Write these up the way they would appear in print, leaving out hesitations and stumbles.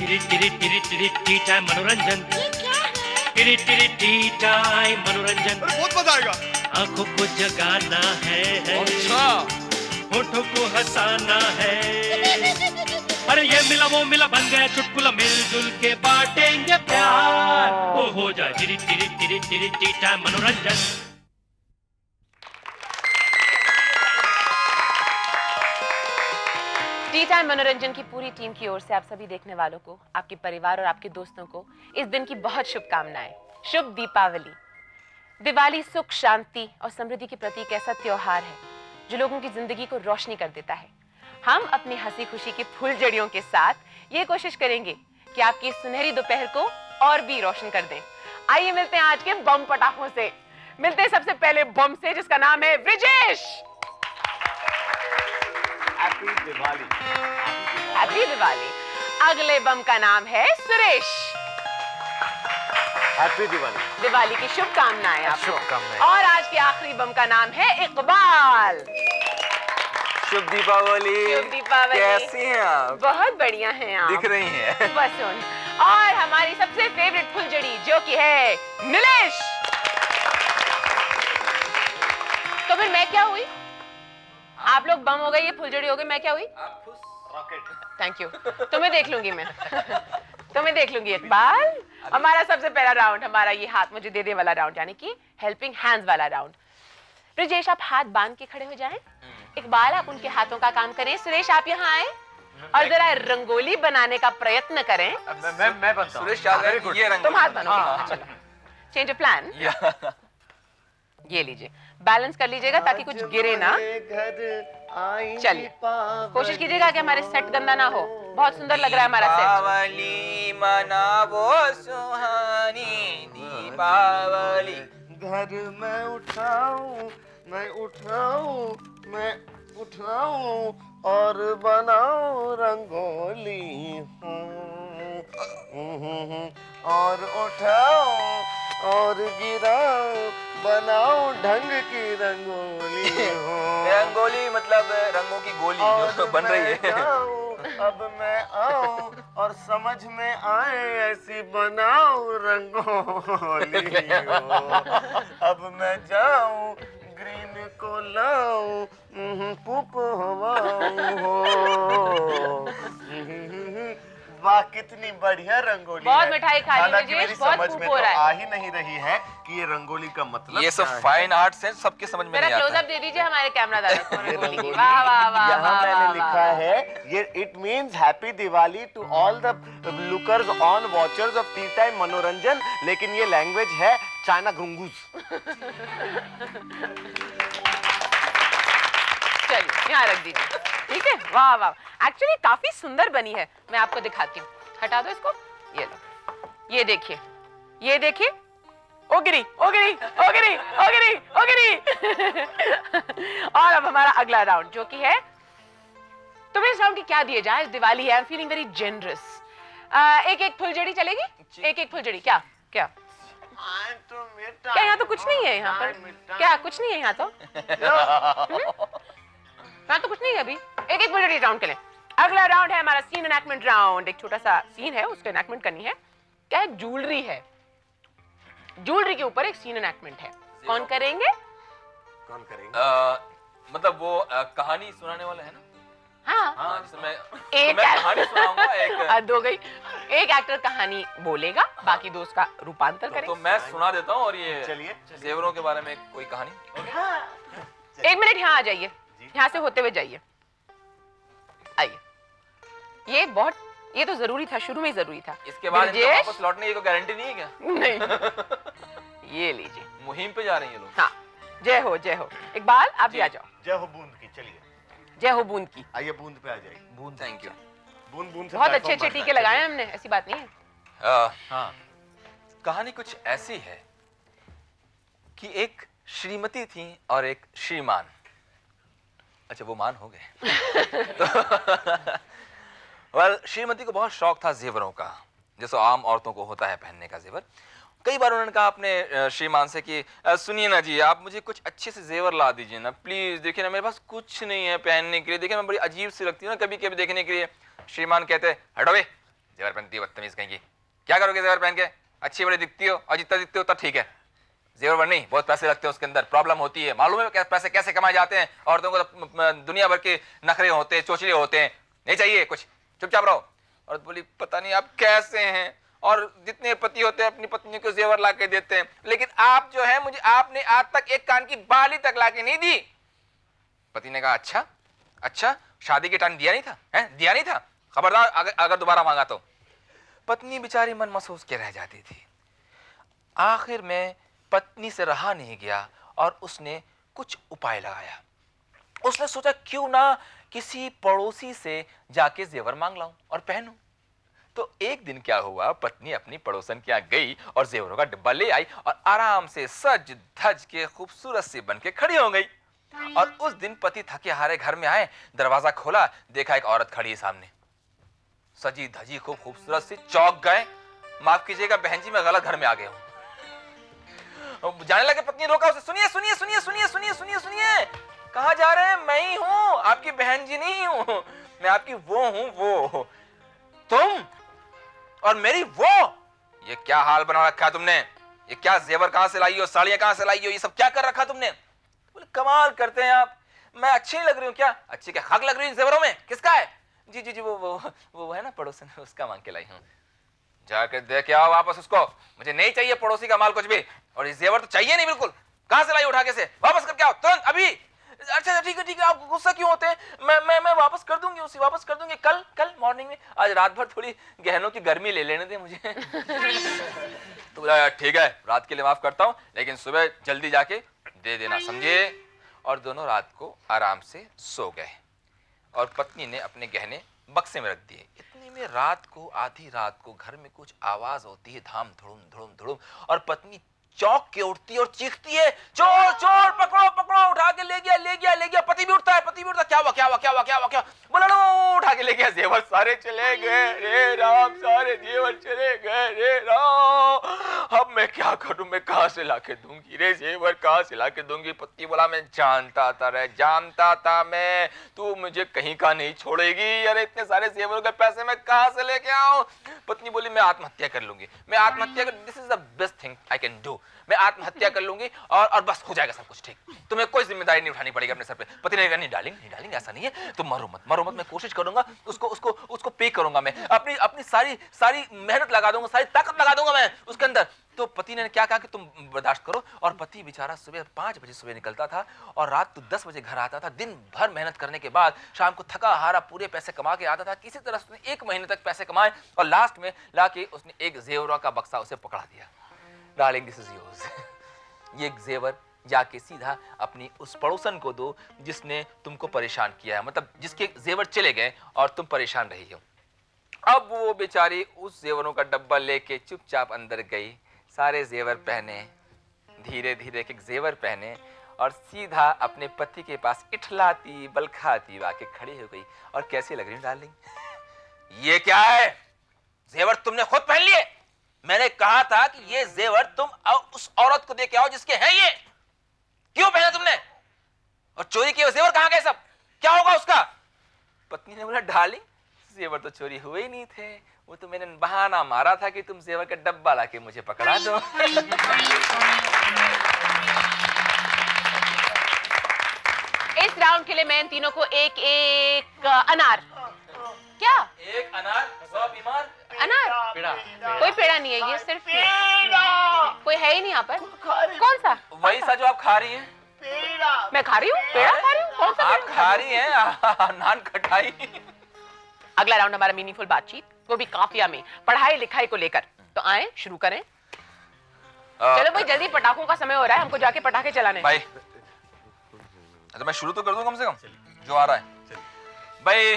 टिरी टिरी टिरी टिरी T time मनोरंजन। ये क्या है? टिरी टिरी टी टाइम मनोरंजन। अरे बहुत मजा आएगा। आंखों को जगाना है, अच्छा। होठों को हंसाना है। अरे ये मिला वो मिला बन गया चुटकुला, मिलजुल के बांटेंगे प्यार। वो हो जाए टिरी टिरी टिरी टिरी टी टाइम मनोरंजन। टी टाइम मनोरंजन की पूरी टीम की ओर से आप सभी देखने वालों को, आपके परिवार और आपके दोस्तों को इस दिन की बहुत शुभकामनाएं। शुभ दीपावली। दिवाली सुख, शांति और समृद्धि के प्रति एक ऐसा त्योहार है जो लोगों की जिंदगी को रोशनी कर देता है। हम अपनी हंसी खुशी की फुलझड़ियों के साथ ये कोशिश करेंगे कि आपकी सुनहरी दोपहर को और भी रोशन कर दें। आइए मिलते हैं आज के बम पटाखों से। मिलते हैं सबसे पहले बम से, जिसका नाम है ब्रिजेश। हैप्पी दिवाली। हैप्पी दिवाली। अगले बम का नाम है सुरेश। हैप्पी दिवाली। दिवाली की शुभकामनाएं आपको। शुभकामनाएं। और आज के आखिरी बम का नाम है इकबाल। शुभ दीपावली। शुभ दीपावली। कैसी हैं आप? बहुत बढ़िया हैं आप। दिख रही हैं। बस उन। और हमारी सबसे फेवरेट फुलझड़ी जो कि है नीलेश। तो फिर मैं क्या हुई? आप लोग बम हो गए, ये फुलझड़ी हो गई, मैं क्या हुई? रॉकेट। Thank you. तुम्हें देख लूंगी मैं। तुम्हें देख लूंगी इकबाल। हमारा सबसे पहला राउंड, हमारा ये हाथ मुझे दे दे वाला राउंड, यानी कि हेल्पिंग हैंड्स वाला राउंड। ब्रिजेश आप हाथ बांध के खड़े हो जाएं। इकबाल आप उनके हाथों का काम करें। सुरेश आप यहाँ आए और जरा रंगोली बनाने का प्रयत्न करें। मैं बनता हूँ। सुरेश याद है ये रंग। तुम हाथ बनाओ। Change plan. ये लीजिए, बैलेंस कर लीजिएगा ताकि कुछ गिरे ना। चलिए, कोशिश कीजिएगा कि हमारे सेट गंदा ना हो। बहुत सुंदर लग रहा है हमारा सेट। दीपावली मनावो सुहानी दीपावली। घर मैं उठाऊं, मैं उठाऊं और बनाऊं रंगोली। और उठाऊं और गिराऊं, बनाऊं ढंग की रंगोली। रंगोली मतलब रंगों की गोली जो बन रही है। अब मैं आऊं और समझ में आए ऐसी बनाऊं रंगोली। अब मैं जाऊं ग्रीन को लाऊं, पुप हवाऊं हो। वाह कितनी बढ़िया रंगोली बहुत है। मिठाई खा ली हालांकि ब्रिजेश, मेरी बहुत समझ फूक में हो तो रहा है। आ ही नहीं रही है कि ये रंगोली का मतलब ये सब क्या है। फाइन आर्ट्स हैं, सबके समझ में जरा नहीं आता। क्लोजअप दे दीजिए हमारे कैमरा दादा को ये रंगोली की। रंगोली वाह वाह वाह। यहाँ वाह, मैंने वाह, लिखा वाह। है ये it means happy Diwali to all the lookers on watchers of tea time Manoranjan, लेकिन ये लैंग्वेज है चाइना घुंगूस। चलिए यहाँ रख दीजिए, ठीक है। वाह वाह, एक्चुअली काफी सुंदर बनी है। मैं आपको दिखाती हूँ। हटा दो इसको। ये लो, ये देखिए, ये देखिए। ओगिरी ओगिरी ओगिरी ओगिरी ओगिरी। और अब हमारा अगला राउंड जो कि है, तुम्हें इस राउंड की क्या दिए जाए? दिवाली है, I am feeling very generous. एक एक फुलझड़ी चलेगी? एक एक फुलझड़ी। क्या क्या क्या? यहाँ तो कुछ नहीं है। यहाँ पर क्या कुछ नहीं है? यहाँ तो यहाँ तो कुछ नहीं है अभी। एक एक फुलझड़ी राउंड करें। अगला राउंड है हमारा सीन एनैक्टमेंट राउंड। एक छोटा सा सीन है, उसको एनैक्टमेंट करनी है। क्या है? ज्वेलरी है। ज्वेलरी के ऊपर एक सीन एनैक्टमेंट है। कौन करेंगे? कौन करेंगे? मतलब वो कहानी सुनाने वाला है ना? हाँ, हाँ, जिसमें एक मैं कहानी सुनाऊंगा। एक हद हो गई। एक एक्टर कहानी बोलेगा, बाकी दो उसका रूपांतर तो करेंगे। मैं सुना देता हूँ और ये चलिए। जेवरों के बारे में कोई कहानी। एक मिनट यहाँ आ जाइए, यहाँ से होते हुए जाइए। आइए। ये तो जरूरी था, शुरू में ही जरूरी था। इसके बाद इनका ब्रिजेश? वापस लौटने की कोई गारंटी नहीं है क्या? नहीं। ये लीजिए। मुहिम पे जा रही है लोग। हाँ, जय हो जय हो। इकबाल आप भी आ जाओ। जय हो बूंद की। चलिए जय हो बूंद की। आइए बूंद पे आ जाइए। बूंद। Thank you. बूंद बूंद से बहुत प्लेटफॉर्म अच्छे बढ़ता टीके है। लगाए हैं हमने, ऐसी बात नहीं है। हाँ। कहानी कुछ ऐसी है कि एक श्रीमती थी और एक श्रीमान। अच्छा, वो मान हो गए। वेल, श्रीमती को बहुत शौक था जेवरों का, जैसे आम औरतों को होता है पहनने का जेवर। कई बार उन्होंने कहा अपने श्रीमान से कि सुनिए ना जी, आप मुझे कुछ अच्छे से जेवर ला दीजिए ना प्लीज। देखिए ना, मेरे पास कुछ नहीं है पहनने के लिए। देखिए मैं बड़ी अजीब सी लगती हूँ ना कभी कभी देखने के लिए। श्रीमान कहते, हटो बे, जेवर पहनती हो बदतमीज कहीं की। क्या करोगे जेवर पहन के? अच्छी बड़ी दिखती हो और जितना दिखते हो उतना ठीक है। जेवर नहीं, बहुत पैसे लगते हैं उसके अंदर, प्रॉब्लम होती है। मालूम है पैसे कैसे कमाए जाते हैं? औरतों को तो दुनिया भर के नखरे होते हैं, चोचले होते हैं, नहीं चाहिए कुछ, चुपचाप रहो। औरत बोली पता नहीं आप कैसे हैं, और जितने पति होते हैं अपनी पत्नी को जेवर ला के देते हैं, लेकिन आप जो है मुझे आपने आज तक एक कान की बाली तक ला के नहीं दी। पति ने कहा अच्छा अच्छा, शादी के टाइम दिया नहीं था? हैं? दिया नहीं था, खबरदार अगर दोबारा मांगा तो। पत्नी बेचारी मन महसूस के रह जाती थी। आखिर में पत्नी से रहा नहीं गया और उसने कुछ उपाय लगाया। उसने सोचा क्यों ना किसी पड़ोसी से जाके जेवर मांग लाऊं और पहनूं। तो एक दिन क्या हुआ, पत्नी अपनी पड़ोसन के यहाँ गई और जेवरों का डिब्बा ले आई और आराम से सज धज के खूबसूरत सी बन के खड़ी हो गई। और उस दिन पति थके हारे घर में आए, दरवाजा खोला, देखा एक औरत खड़ी है सामने, सजी धजी खूब खूबसूरत सी। चौंक गए, माफ कीजिएगा बहन जी मैं गलत घर में आ गया हूं। जाने लगे, पत्नी रोका उसे, सुनिए सुनिए सुनिए सुनिए सुनिए सुनिए सुनिए, कहां जा रहे हैं? मैं ही हूं, आपकी बहन जी नहीं हूं, मैं आपकी वो हूं, वो तुम और मेरी वो। ये क्या हाल बना रखा है तुमने? ये क्या जेवर कहां से लाई हो, साड़ियां कहां से लाई हो, ये सब क्या कर रखा तुमने? बोले कमाल करते हैं आप, मैं अच्छी नहीं लग रही हूँ क्या? अच्छी क्या खाक लग रही हूँ जेवरों में? किसका है? जी जी जी वो है ना पड़ोसन, उसका मांग के लाई हूँ। जाकर दे के आओ वापस उसको, मुझे नहीं चाहिए पड़ोसी का माल कुछ भी, और ये जेवर तो चाहिए नहीं बिल्कुल। कहां से लाई उठा के से? वापस करके आओ तुरंत अभी। अच्छा ठीक है आप गुस्सा क्यों होते हैं? मैं वापस कर दूंगी, उसी वापस कर दूंगी कल मॉर्निंग में। आज रात भर थोड़ी गहनों की गर्मी ले लेने दे मुझे। तो बोला ठीक है रात के लिए माफ करता हूं, लेकिन सुबह जल्दी जाके दे देना, समझे? और दोनों रात को आराम से सो गए और पत्नी ने अपने गहने बक्से में रख दिए। इतने में रात को, आधी रात को घर में कुछ आवाज होती है, धाम धुड़ुम धुड़ुम धुड़ुम, और पत्नी चौंक के उठती है और चीखती है चोर चोर, पकड़ो पकड़ो, उठा के ले गया ले गया ले गया। पति भी उठता है, पति भी उठता है, क्या हुआ क्या हुआ क्या हुआ क्या हुआ क्या? बोला उठा के ले गया, जेवर सारे चले गए रे राम, सारे जेवर चले गए रे राम। अब मैं क्या करूं, मैं कहां से लाके दूंगी रे जेवर, कहां से लाके दूंगी? पति बोला मैं जानता था रे, जानता था मैं, तू मुझे कहीं का नहीं छोड़ेगी। अरे इतने सारे जेवरों के पैसे मैं कहां से लेके आऊं? पत्नी बोली मैं आत्महत्या कर लूंगी, मैं आत्महत्या कर, this is the best thing I can do, मैं आत्महत्या कर लूंगी और बस हो जाएगा सब कुछ ठीक, तुम्हें कोई जिम्मेदारी नहीं उठानी पड़ेगी अपने सर पे। पति ने कहा नहीं डार्लिंग ऐसा नहीं है, तुम मरो मत, मैं कोशिश करूंगा, उसको पे करूंगा, मैं अपनी सारी मेहनत लगा दूंगा, सारी ताकत लगा दूंगा मैं उसके अंदर। तो पति ने क्या कहा कि तुम बर्दाश्त करो। और पति बेचारा सुबह 5 बजे सुबह निकलता था और रात को 10 बजे घर आता था। दिन भर मेहनत करने के बाद शाम को थका हारा पूरे पैसे कमा के आता था। किसी तरह उसने 1 महीने तक पैसे कमाए और लास्ट में लाके उसने एक जेवरों का बक्सा उसे पकड़ा दिया। डार्लिंग दिस इज योर्स, ये जेवर जाके सीधा अपनी उस पड़ोसन को दो जिसने तुमको परेशान किया है, मतलब जिसके जेवर चले गए और तुम परेशान रही हो। अब वो बेचारी उस जेवरों का डब्बा लेके चुपचाप अंदर गई, सारे जेवर पहने, धीरे धीरे एक जेवर पहने और सीधा अपने पति के पास इठलाती बलखाती आके खड़ी हो गई। और कैसी लग रही है डार्लिंग? ये क्या है? जेवर तुमने खुद पहन लिए? मैंने कहा था कि ये जेवर तुम उस औरत को दे के आओ जिसके हैं ये, क्यों पहना तुमने? और चोरी किए जेवर कहां गए सब? क्या होगा उसका? पत्नी ने बोला डार्लिंग जेवर तो चोरी हुए ही नहीं थे, वो तो मैंने बहाना मारा था कि तुम जेवर का डब्बा लाके मुझे पकड़ा दो। इस राउंड के लिए मैं इन तीनों को एक एक अनार। क्या? एक अनार, 100 बीमार। अनार? पेड़ा। कोई पेड़ा नहीं है, ये सिर्फ कोई है ही नहीं यहाँ पर। कौन सा? वही सा जो आप खा रही हैं। मैं खा रही हूँ? पेड़ा खा रही हूँ? कौन सा आप पेड़ा? खा रही हैं नान खटाई। अगला राउंड हमारा मीनिंगफुल बातचीत, वो भी काफिया में, पढ़ाई लिखाई को लेकर। तो आए शुरू करें। चलो भाई जल्दी, पटाखों का समय हो रहा है, हमको जाके पटाखे चलाने। भाई अच्छा मैं शुरू तो कर दूं कम से कम जो आ रहा है। भाई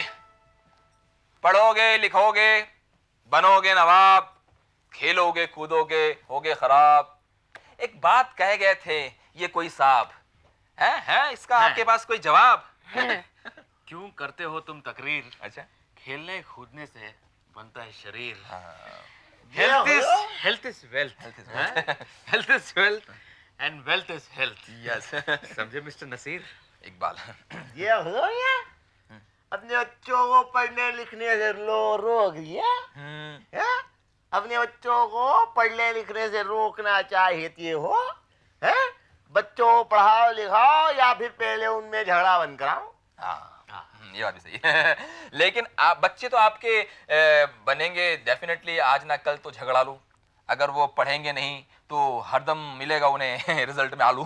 पढ़ोगे लिखोगे बनोगे नवाब, खेलोगे कूदोगे होगे खराब। एक बात कह गए थे ये कोई साहब है इसका है। आपके पास कोई जवाब? क्यों करते हो तुम तकरीर? अच्छा खेलने कूदने से बनता है शरीर। Health health is wealth, health is wealth and wealth is health. Yes समझे मिस्टर नसीर? इकबाल। ये हो गया अपने बच्चों को पढ़ने लिखने से लो रोक दिया। हैं? अपने बच्चों को पढ़ने लिखने से रोकना चाहती हो, हैं? बच्चों को पढ़ाओ लिखाओ या फिर पहले उनमें झगड़ा बंद कराओ। हाँ, ये बात भी सही है। लेकिन आप बच्चे तो आपके बनेंगे डेफिनेटली, आज ना कल तो झगड़ालू। अगर वो पढ़ेंगे नहीं तो हरदम मिलेगा उन्हें रिजल्ट में आलू।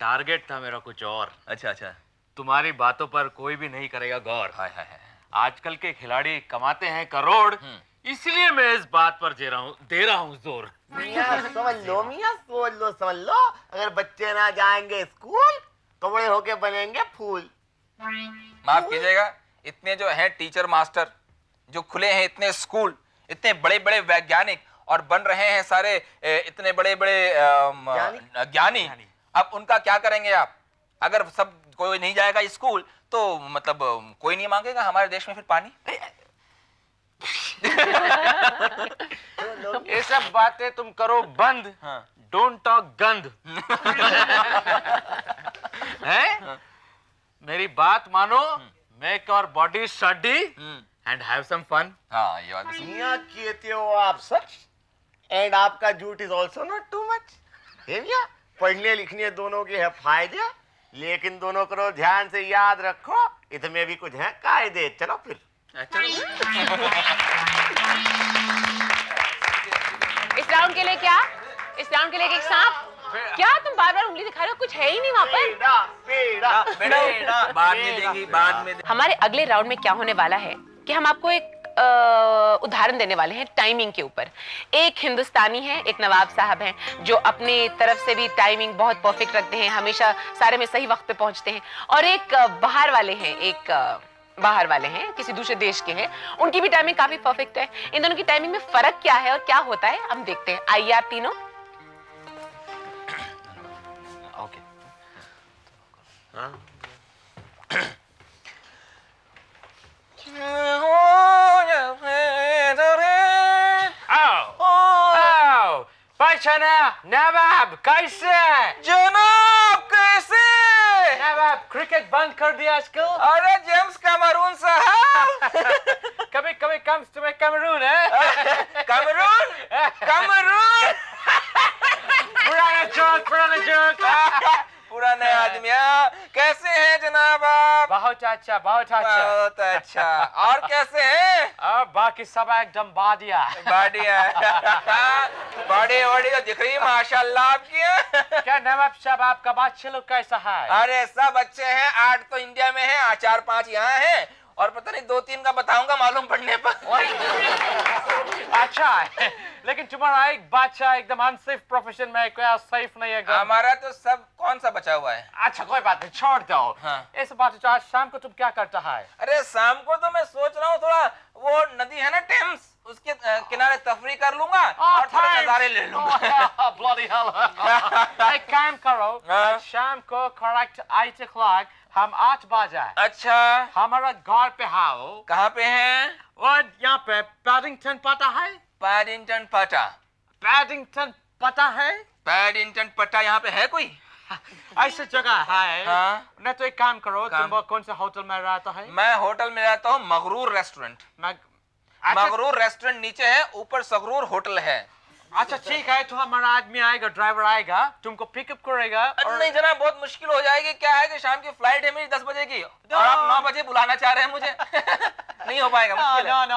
टारगेट था मेरा कुछ और। अच्छा अच्छा। तुम्हारी बातों पर कोई भी नहीं करेगा गौर। हाय हाय हाय। आजकल के खिलाड़ी कमाते हैं करोड़, इसलिए मैं इस बात पर दे रहा हूँ जोर। मियां समझ लो, समझ लो। अगर बच्चे ना जाएंगे स्कूल तो बड़े होके बनेंगे फूल। माफ कीजिएगा, इतने जो हैं टीचर मास्टर जो खुले हैं, इतने स्कूल, इतने बड़े बड़े वैज्ञानिक और बन रहे हैं सारे इतने बड़े बड़े ज्ञानी, अब उनका क्या करेंगे आप? अगर सब कोई नहीं जाएगा स्कूल तो मतलब कोई नहीं मांगेगा हमारे देश में फिर पानी। ये सब बातें तुम करो बंद। हाँ। डोंट टॉक गंद। हैं? मेरी बात मानो, make your body study and have some fun. हाँ, ये बात भी सही। मियां कहते हो आप सच, एंड आपका झूठ is also not too much. भैया पढ़ने लिखने दोनों के है फायदे, लेकिन दोनों करो ध्यान से याद रखो, इसमें भी कुछ है कायदे। चलो फिर। इस राउंड के लिए क्या? इस राउंड के लिए एक सांप? क्या तुम बार बार उंगली दिखा रहे हो? कुछ है ही नहीं वहाँ पर। पेड़ा बाद में देंगी, बाद में। हमारे अगले राउंड में क्या होने वाला है कि हम आपको एक उदाहरण देने वाले हैं टाइमिंग के ऊपर। एक हिंदुस्तानी है, एक नवाब साहब हैं जो अपनी तरफ से भी टाइमिंग बहुत परफेक्ट रखते हैं, हमेशा सारे में सही वक्त पे पहुंचते हैं। और एक बाहर वाले हैं किसी दूसरे देश के हैं, उनकी भी टाइमिंग काफी परफेक्ट है। इन दोनों की टाइमिंग में फर्क क्या है और क्या होता है हम देखते हैं। आइए आप तीनों। ओके। पहचाना नवाब कैसे? जनाब कैसे? नवाब क्रिकेट बंद कर दिया आजकल। अरे जेम्स कैमरून साहब। कभी कभी कम्स टू कैमरून है। कैमरून? कैमरून? पुराना जोक। पुराने आदमिया, कैसे हैं जनाब आप? बहुत अच्छा, बहुत अच्छा। बहुत अच्छा। और कैसे हैं? और बाकी सब एकदम बढ़िया। बॉडी वॉडी तो दिख रही है माशाल्लाह आपकी। क्या नवाब साहब आपका बच्चे लोग कैसा है? अरे सब अच्छे हैं, 8 तो इंडिया में हैं, 4-5 यहाँ हैं, और पता नहीं 2-3 का बताऊंगा मालूम पड़ने पर। अच्छा है, लेकिन तुम्हारा एक बच्चा एकदम अनसेफ प्रोफेशन में, क्या सेफ नहीं है एकदम? हमारा तो सब कौन सा बचा हुआ है? अच्छा कोई बात नहीं, छोड़ दो। हाँ। इस बात आज शाम को तुम क्या करता है? अरे शाम को तो मैं सोच रहा हूँ थोड़ा वो नदी है ना टेम्स, उसके किनारे तफरी कर लूंगा और थोड़े नजारे ले लूंगा। Bloody hell। एक काम करो, हाँ। शाम को करेक्ट 8 o'clock हम 8 बजे अच्छा, हमारा घर पे आओ। कहाँ पे हैं? और यहाँ पे पैडिंगटन पता है? पैडिंगटन पटा। पैडिंगटन पता है? पैडिंगटन पटा यहाँ पे है कोई? ऐसी जगह है। हाँ। नहीं तो एक काम करो, काम? तुम कौन सा होटल में रहता है? मैं होटल में रहता हूँ, मगरूर रेस्टोरेंट। अच्छा, मगरूर रेस्टोरेंट नीचे है, ऊपर सगरूर होटल है। अच्छा ठीक है, तो हमारा आदमी आएगा, ड्राइवर आएगा, तुमको पिकअप करेगा। और नहीं जनाब, बहुत मुश्किल हो जाएगी। क्या है कि शाम की फ्लाइट है मेरी 10 बजे की, और आप 9 बजे बुलाना चाह रहे हैं मुझे। नहीं हो पाएगा, मुश्किल है। No,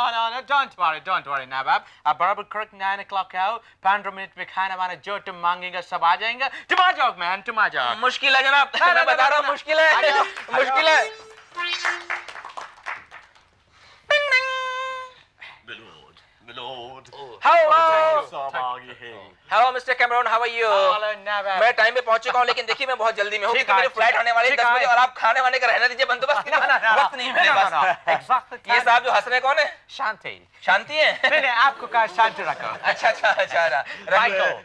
don't worry नवाब। आप बराबर करेक्ट 9 o'clock आओ, 15 मिनट में खाना वाना जो तुम मांगेंगे सब आ जाएंगे। तुम आ जाओ मैन, तुम आ जाओ। मुश्किल है जनाब, मैं बता रहा हूँ मुश्किल है, मुश्किल है। Hello mister Cameron, how are you? Hello, Nawab. मैं टाइम पे पहुंच चुका हूँ, लेकिन देखिए मैं बहुत जल्दी में हूँ क्योंकि मेरी फ्लाइट आने वाली है 10 बजे, और आप खाने वाने का रहने दीजिए बंदोबस्त के लिए। वक्त नहीं है मेरे पास। ये साहब जो हंस रहे कौन है? शांति। शांति है? नहीं आपको कहा शांति रखो। अच्छा।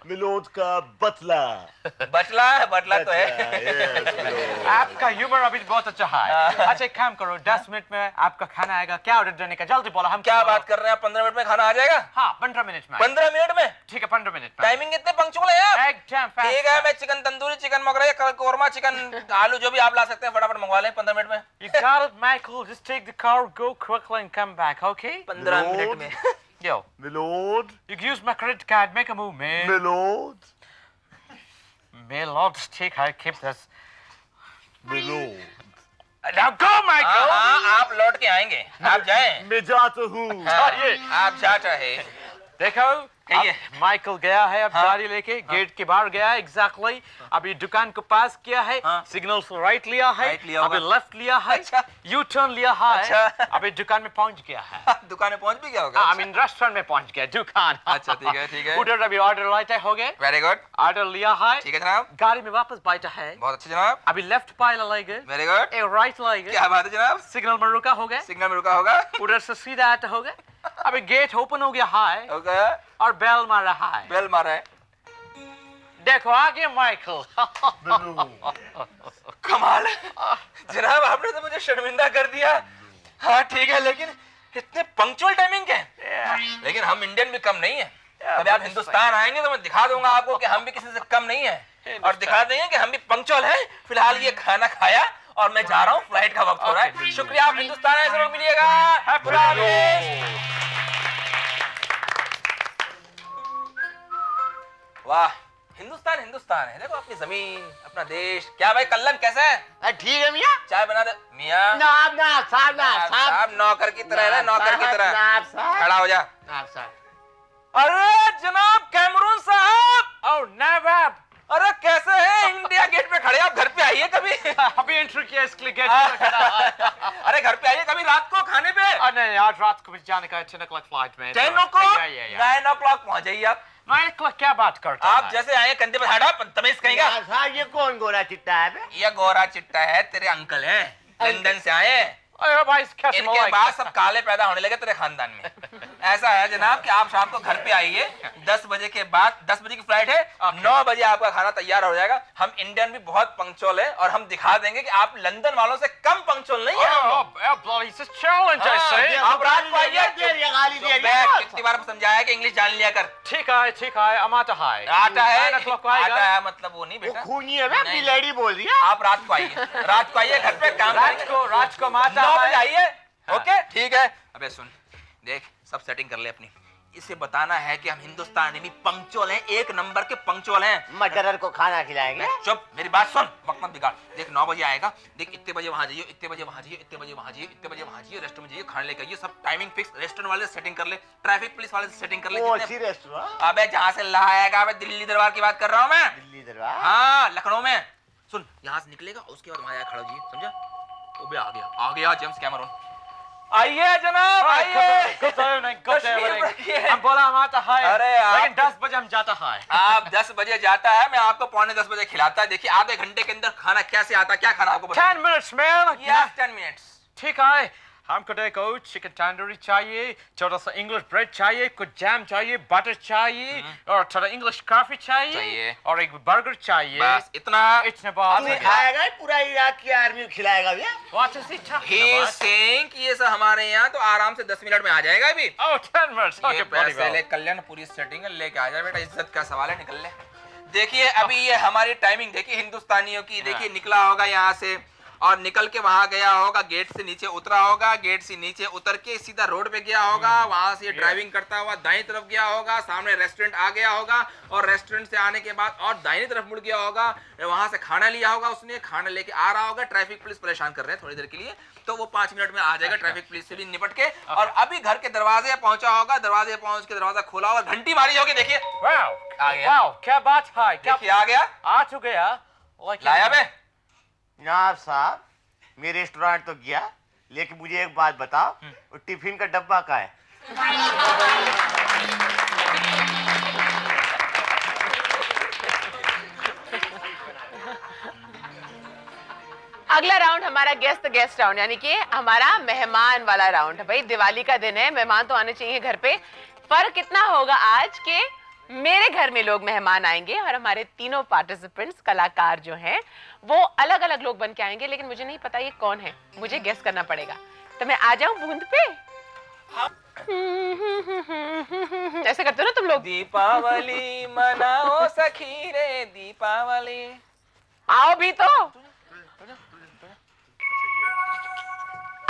मिलोद का बतला। बटला तो है। आपका ह्यूमर अभी बहुत अच्छा है। अच्छा एक काम करो, 10 मिनट में आपका खाना आएगा, क्या ऑर्डर देने का? जल्दी बोलो। हम क्या बात कर रहे हैं? 15 मिनट में खाना आ जाएगा? हाँ 15 मिनट में। 15 मिनट में? ठीक है 15 मिनट में। टाइमिंग इतने पंक्चुअल है आप। एकदम fast. ठीक है, मैं chicken tandoori, chicken Mughlai, korma, chicken आलू जो भी आप ला सकते हैं फटाफट मंगवा लें 15 मिनट में। You got it, Michael. Just take the car, go quickly and come back, okay? 15 minute में। Yo, My lord, you can use my credit card. Make a move, man. my lord, My lord, just take her, keep this. my lord. Now go, Michael. हाँ, आप लौट के आएंगे, आप जाएं। मैं जाता हूँ। चाहिए। आप जा चाहे। देखो, कहिए। अब माइकल गया है, अब गाड़ी लेके गेट के बाहर गया है, एग्जैक्टली। अभी दुकान को पास किया है, सिग्नल से राइट लिया है, राइट लिया अभी होगा। लेफ्ट लिया है, अच्छा। यू टर्न लिया है, अच्छा। अभी दुकान में पहुंच गया है। दुकान में पहुंच भी गया होगा। आई मीन रेस्टोरेंट में पहुंच गया, दुकान। अच्छा, ठीक है, ठीक है। उधर अभी ऑर्डर लाते हो गए, वेरी गुड, ऑर्डर लिया है, ठीक है जनाब, गाड़ी में वापस बैठा है, बहुत अच्छे जनाब, अभी लेफ्ट पाइल लगेगा, वेरी गुड, एक राइट लगेगा, क्या बात है जनाब, सिग्नल में रुका हो गया, सिग्नल में रुका होगा, उधर से सीधा आता हो गया, अभी गेट ओपन हो गया है ओके, और बेल मार रहा है। बेल मारा है। देखो आगे माइकल। कमाल है जनाब, आपने तो मुझे शर्मिंदा कर दिया। हाँ ठीक है, लेकिन इतने पंक्चुअल टाइमिंग के हैं। लेकिन हम इंडियन भी कम नहीं है। कभी आप हिंदुस्तान आएंगे तो मैं दिखा दूंगा आपको कि हम भी किसी से कम नहीं है, और दिखा देंगे कि हम भी पंक्चुअल हैं। फिलहाल ये खाना खाया और मैं जा रहा हूँ, फ्लाइट का वक्त हो रहा है। शुक्रिया, आप हिंदुस्तान आए जरूर मिलिएगा। वाह, हिंदुस्तान हिंदुस्तान है। देखो अपनी जमीन, अपना देश। क्या भाई कल्लन कैसा है? ठीक है मियाँ। चाय बना दे मियाँ। नाब नाब साहब नाब साहब साहब नौकर की तरह है, नौकर की तरह। नाब साहब खड़ा हो जा। नाब साहब। अरे जनाब कैमरून साहब, ओह नवाब, अरे कैसे हैं? इंडिया गेट पे खड़े, आप घर पे आइए कभी। अभी एंट्री किया इसलिए गेट पे खड़ा है। अरे घर पे आइए कभी रात को खाने पे। नहीं आज रात को भी जाने का 10 o'clock फ्लाइट में। 10 o'clock, या 9 o'clock पहुंच जाइए आप। 9 o'clock क्या बात करते आप जैसे आए कंधे पे हाड़ा तमीज कहेगा। नाब साहब ये कौन गोरा चिट्टा है बे? ये गोरा चिट्टा है, तेरे अंकल हैं, लंदन से आए। अरे भाई कैसे इनके बाद सब काले पैदा होने लगे तेरे खानदान में। ऐसा है जनाब कि आप शाम को घर पे आइए 10 बजे के बाद, 10 बजे की फ्लाइट है, 9 बजे आपका खाना तैयार हो जाएगा। हम इंडियन भी बहुत पंक्चुअल है और हम दिखा देंगे कि आप लंदन वालों से कम पंक्चुअल नहीं है। चैलेंज ऐसे। आप रात को आइए। गाली दे मैं कितनी बार समझाया कि इंग्लिश जान लिया कर। ठीक है अमाता है। आता है, 9 o'clock को आएगा। आता है मतलब वो नहीं वो बेटा। खूनी है बे, नहीं। बिलेडी बोल रही है। आप रात को आइए, रात को आइए घर पे काम करेंगे। रात को माता 9 बजे है। आइए। ओके ठीक है। अबे सुन, देख सब सेटिंग कर ले अपनी। इसे बताना है कि हम हिंदुस्तानी भी पंक्चुअल हैं, एक नंबर के पंक्चुअल हैं। मटरर को खाना खिलाएंगे। चुप, मेरी बात सुन, वक्त मत बिगाड़। देख 9 बजे आएगा, देख इतने बजे वहां जाइए, इतने बजे वहां जाइए, इतने बजे वहां जाइए, इतने बजे वहां जाइए, रेस्टोरेंट में जाइए, खाने लेके आइए। सब टाइमिंग फिक्स। रेस्टोरेंट वाले से सेटिंग कर ले, ट्रैफिक पुलिस वाले से सेटिंग कर ले। कौन जितने- सी रेस्टोरेंट? अबे जहां से लाएगा, अबे दिल्ली दरबार की बात कर रहा हूं मैं। दिल्ली दरबार। हाँ लखनऊ में। सुन, यहाँ से निकलेगा, उसके बाद वहां खड़ा जी, समझा? अबे आ गया जेम्स कैमरून। आइए जनाब, आइए। गुड इवनिंग, कश्मीर रखिए। हम बोला हमारा है। अरे आप- लेकिन 10 बजे हम जाता है। आप 10 बजे जाता है, मैं आपको पौने 10 बजे खिलाता है। देखिए आधे घंटे के अंदर खाना कैसे आता है, क्या खाना आपको 10 minutes man। Yes, 10 minutes। ठीक है, हमको देखो चिकन तंदूरी चाहिए, थोड़ा सा इंग्लिश ब्रेड चाहिए, कुछ जैम चाहिए, बटर चाहिए, और थोड़ा इंग्लिश कॉफी चाहिए। चाहिए, और एक बर्गर चाहिए। बस इतना। इतने बात तू है। खाएगा पूरा इराक की आर्मी खिलाएगा भैया। What is he talking He is about? saying कि ये सब हमारे यहाँ तो आराम से 10 मिनट में आ जाएगा अभी। Oh, 10 minutes. ये Okay, bloody पैसे well. ले कल्याण पूरी सेटिंग है, लेके आ जाए बेटा, इज्जत का सवाल है, निकल ले। देखिए अभी ये हमारी टाइमिंग देखिए हिंदुस्तानियों की। देखिए निकला होगा यहाँ से और निकल के वहां गया होगा, गेट से नीचे उतरा होगा, गेट से नीचे उतर के सीधा रोड पे गया होगा, वहां से ड्राइविंग करता हुआ दाईं तरफ गया होगा, सामने रेस्टोरेंट आ गया होगा, और रेस्टोरेंट से आने के बाद और दाईं तरफ मुड़ गया होगा, वहां से खाना लिया होगा, उसने खाना लेके आ रहा होगा। ट्रैफिक पुलिस परेशान कर रहे हैं थोड़ी देर के लिए, तो वो 5 मिनट में आ जाएगा ट्रैफिक पुलिस से भी निपट के। और अभी घर के दरवाजे पहुंचा होगा, दरवाजे पहुंच के दरवाजा खोला होगा, घंटी मारी होगी, देखिए Wow. आ गया। Wow, क्या बात है? क्या देखिए आ गया, आ तो गया? Like लाया बे। जनाब साहब, मैं रेस्टोरेंट तो गया, लेकिन मुझे एक बात बताओ, वो टिफिन का डब्बा का है? अगला राउंड हमारा गेस्ट राउंड, यानी कि हमारा मेहमान वाला राउंड है। भाई दिवाली का दिन है, मेहमान तो आने चाहिए घर पे। फर्क कितना होगा आज के मेरे घर में लोग मेहमान आएंगे और हमारे तीनों पार्टिसिपेंट्स कलाकार जो हैं वो अलग अलग लोग बन के आएंगे, लेकिन मुझे नहीं पता ये कौन है, मुझे गेस करना पड़ेगा। तो मैं आ जाऊं बूंद पे? ऐसे करते हो ना तुम लोग? लोग। दीपावली मनाओ सखी रे दीपावली। आओ भी तो,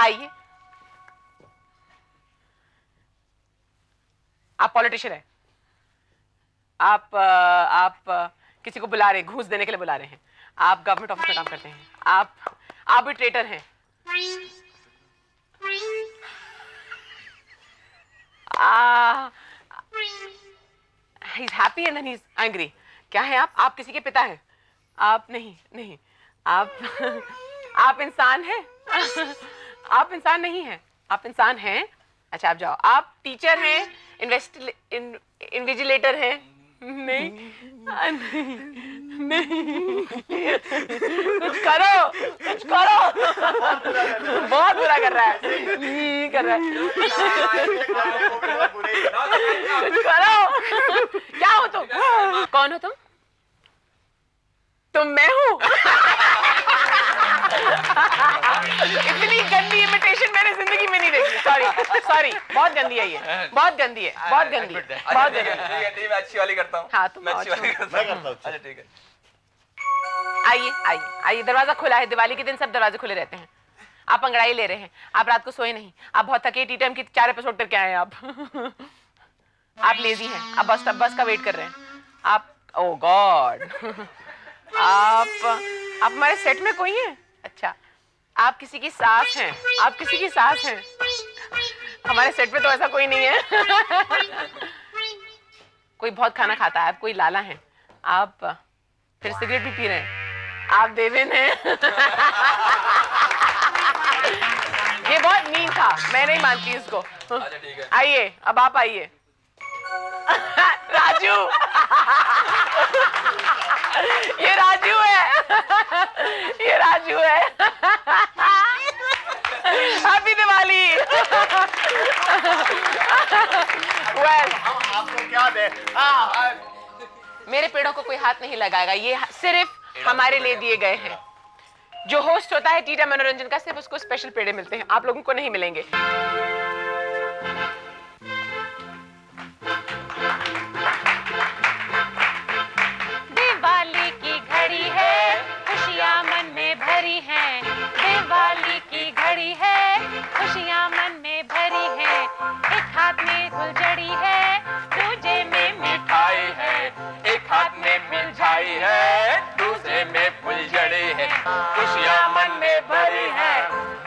आइए। आप पॉलिटिशियन हैं, आप किसी को बुला रहे हैं, घूस देने के लिए बुला रहे हैं। आप गवर्नमेंट ऑफिस में काम करते हैं, आप भी ट्रेटर हैं। He's happy and then he's angry. क्या है आप किसी के पिता हैं? आप नहीं, आप इंसान हैं। आप इंसान नहीं हैं, आप इंसान हैं। अच्छा आप जाओ, आप टीचर हैं, इन्विजिलेटर हैं। नहीं, कुछ करो। बहुत बुरा कर रहा है, कर रहा है। कुछ करो। क्या हो तुम? कौन हो तुम? तुम मैं हूँ। इतनी गंदी इमिटेशन मैंने जिंदगी में नहीं देखी। सॉरी, बहुत गंदी है ये, बहुत गंदी है। मैं अच्छी वाली करता हूँ। हाँ तुम मैं अच्छी वाली करता मैं हूँ। करता हूँ। अच्छा ठीक है। आइए, दरवाजा खुला है। दिवाली के दिन सब दरवाजे खुले रहते हैं। आप अंगड़ाई ले रहे हैं, आप रात को सोए नहीं, आप बहुत थके, टी टाइम की 4 एपिसोड करके आए हैं आप। आप लेजी हैं, आप बस का वेट कर रहे हैं। आप ओह गॉड, आप हमारे सेट में कोई हैं? अच्छा, आप किसी की सास हैं, हमारे सेट में तो ऐसा कोई नहीं है। कोई बहुत खाना खाता है, आप कोई लाला हैं, आप फिर सिगरेट भी पी रहे हैं, आप देवेन हैं। ये बहुत मीन था, मैं नहीं मानती इसको। अच्छा ठीक है। आइए, अब आप आइए। राजू, ये राजू है। हैप्पी दिवाली। वेल, आपको क्या दे? मेरे पेड़ों को कोई हाथ नहीं लगाएगा, ये सिर्फ हमारे लिए दिए गए हैं। जो होस्ट होता है टीटा मनोरंजन का, सिर्फ उसको स्पेशल पेड़े मिलते हैं, आप लोगों को नहीं मिलेंगे। दिवाली की घड़ी है, खुशियां मन में भरी हैं। दिवाली की घड़ी है, खुशियां मन में भरी हैं। एक हाथ में फुलझड़ी है, दूजे में मिठाई है। एक हाथ में मिठाई है, दूसरे में फुलझड़ी है। खुशियां मन में भरी है,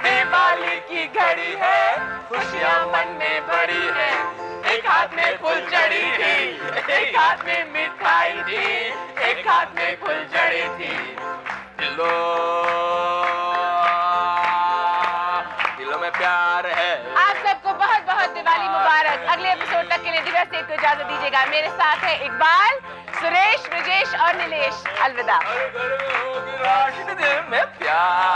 दिवाली की घड़ी है, खुशियां मन में भरी है। एक हाथ में फुलझड़ी थी, एक हाथ में मिठाई थी, एक हाथ में फुलझड़ी थी। दिलों में प्यार है। आप सबको बहुत बहुत दिवाली मुबारक। अगले एपिसोड तक के लिए दिव्या से को इजाजत दीजिएगा। मेरे साथ है इकबाल, सुरेश, ब्रजेश और नीलेश। अलविदा। दिल में प्यार